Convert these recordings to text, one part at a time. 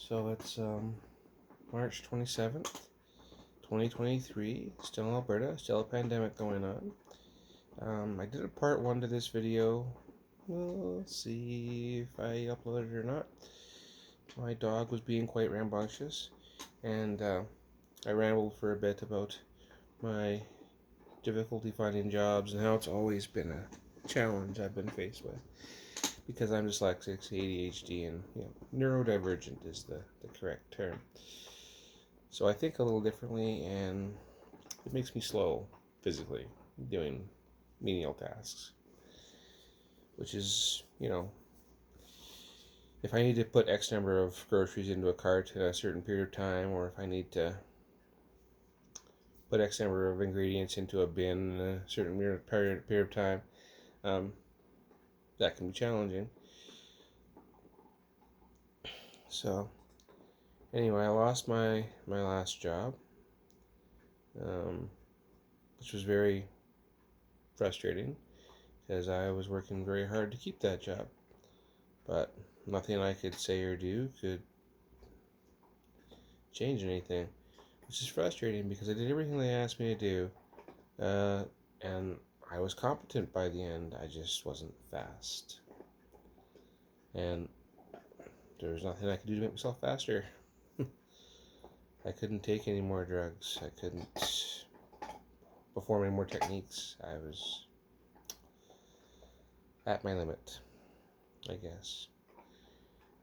So it's March 27th, 2023, still in Alberta, still a pandemic going on. I did a part 1 to this video. We'll see if I upload it or not. My dog was being quite rambunctious, and I rambled for a bit about my difficulty finding jobs and how it's always been a challenge I've been faced with. Because I'm dyslexic, ADHD, and neurodivergent is the correct term. So I think a little differently, and it makes me slow physically doing menial tasks. Which is, if I need to put X number of groceries into a cart in a certain period of time, or if I need to put X number of ingredients into a bin in a certain period of time, that can be challenging. So, anyway, I lost my last job, which was very frustrating because I was working very hard to keep that job, but nothing I could say or do could change anything, which is frustrating because I did everything they asked me to do, and I was competent by the end. I just wasn't fast, and there was nothing I could do to make myself faster. I couldn't take any more drugs. I couldn't perform any more techniques. I was at my limit, I guess.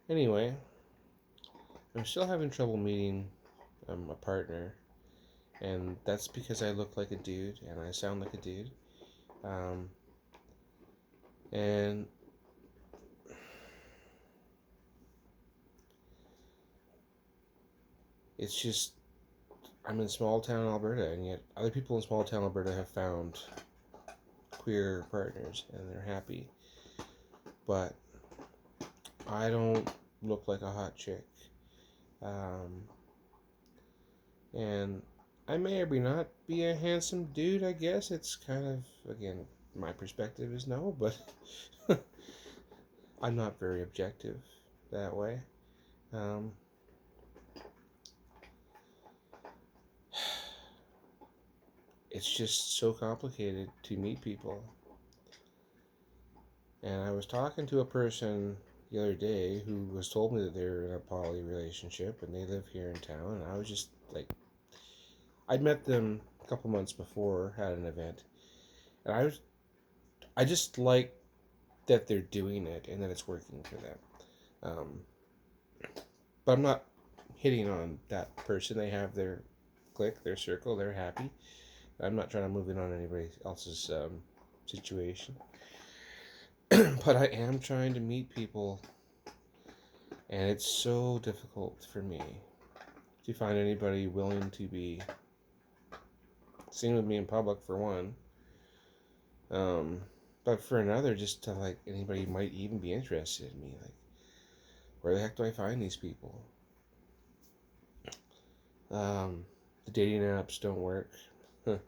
Anyway, I'm still having trouble meeting a partner, and that's because I look like a dude and I sound like a dude. And it's just, I'm in small town Alberta, and yet other people in small town Alberta have found queer partners and they're happy. But I don't look like a hot chick. And I may or may not be a handsome dude, I guess. It's kind of, again, my perspective is no, but I'm not very objective that way. It's just so complicated to meet people. And I was talking to a person the other day who was told me that they're in a poly relationship and they live here in town, and I was just like, I'd met them a couple months before at an event, and I just like that they're doing it and that it's working for them. But I'm not hitting on that person. They have their clique, their circle, they're happy. I'm not trying to move in on anybody else's situation. But I am trying to meet people, and it's so difficult for me to find anybody willing to be seen with me in public, for one. But for another, just to like anybody who might even be interested in me. Like, where the heck do I find these people? The dating apps don't work. It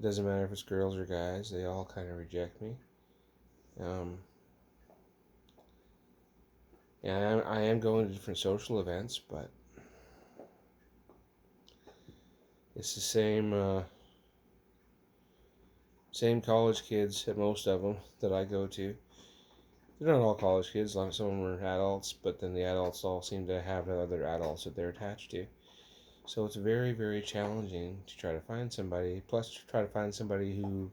doesn't matter if it's girls or guys, they all kind of reject me. Yeah, I am going to different social events, but it's the same college kids at most of them that I go to. They're not all college kids. Some of them are adults, but then the adults all seem to have other adults that they're attached to. So it's very, very challenging to try to find somebody. Plus, to try to find somebody who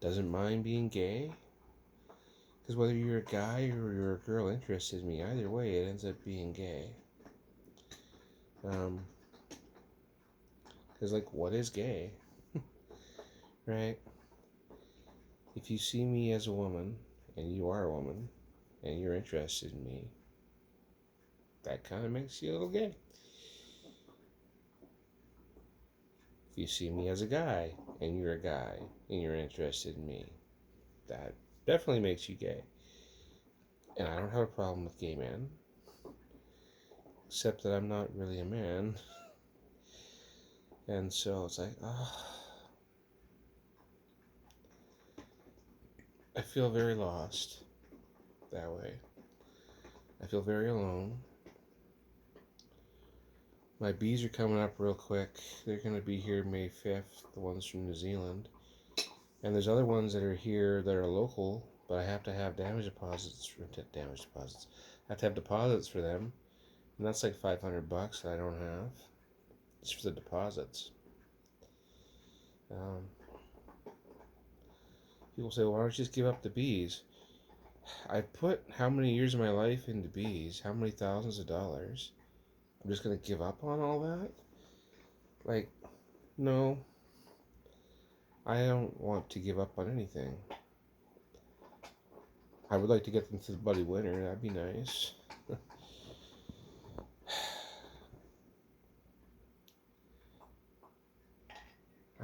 doesn't mind being gay. Because whether you're a guy or you're a girl interested in me, either way, it ends up being gay. Because, like, what is gay? Right? If you see me as a woman, and you are a woman, and you're interested in me, that kind of makes you a little gay. If you see me as a guy, and you're a guy, and you're interested in me, that definitely makes you gay. And I don't have a problem with gay men, except that I'm not really a man. And so it's like, I feel very lost that way. I feel very alone. My bees are coming up real quick. They're going to be here May 5th, the ones from New Zealand. And there's other ones that are here that are local, but I have to have deposits I have to have deposits for them. And that's like $500 that I don't have. Just for the deposits. People say, well, why don't you just give up the bees? I put how many years of my life into bees? How many thousands of dollars? I'm just going to give up on all that? Like, no. I don't want to give up on anything. I would like to get them to the bloody winter. That'd be nice.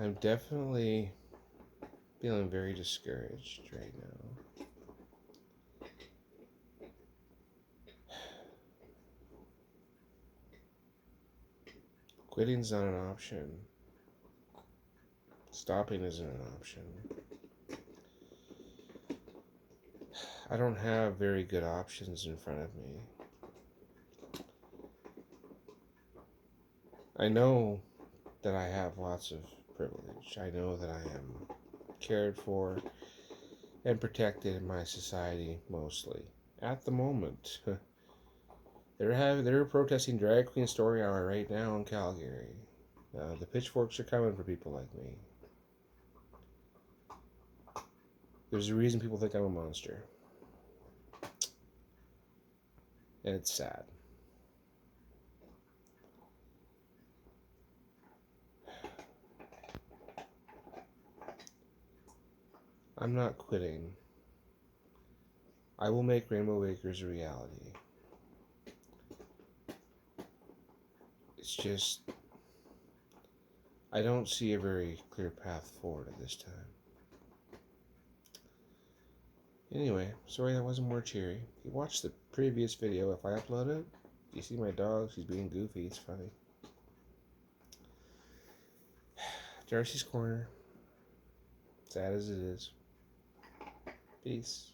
I'm definitely feeling very discouraged right now. Quitting's not an option. Stopping isn't an option. I don't have very good options in front of me. I know that I have lots of privilege. I know that I am cared for and protected in my society mostly. At the moment. They're protesting Drag Queen Story Hour right now in Calgary. The pitchforks are coming for people like me. There's a reason people think I'm a monster. And it's sad. I'm not quitting. I will make Rainbow Acres a reality. It's just, I don't see a very clear path forward at this time. Anyway, sorry that wasn't more cheery. If you watched the previous video, if I upload it, you see my dog, she's being goofy, it's funny. Darci's Corner. Sad as it is. Peace.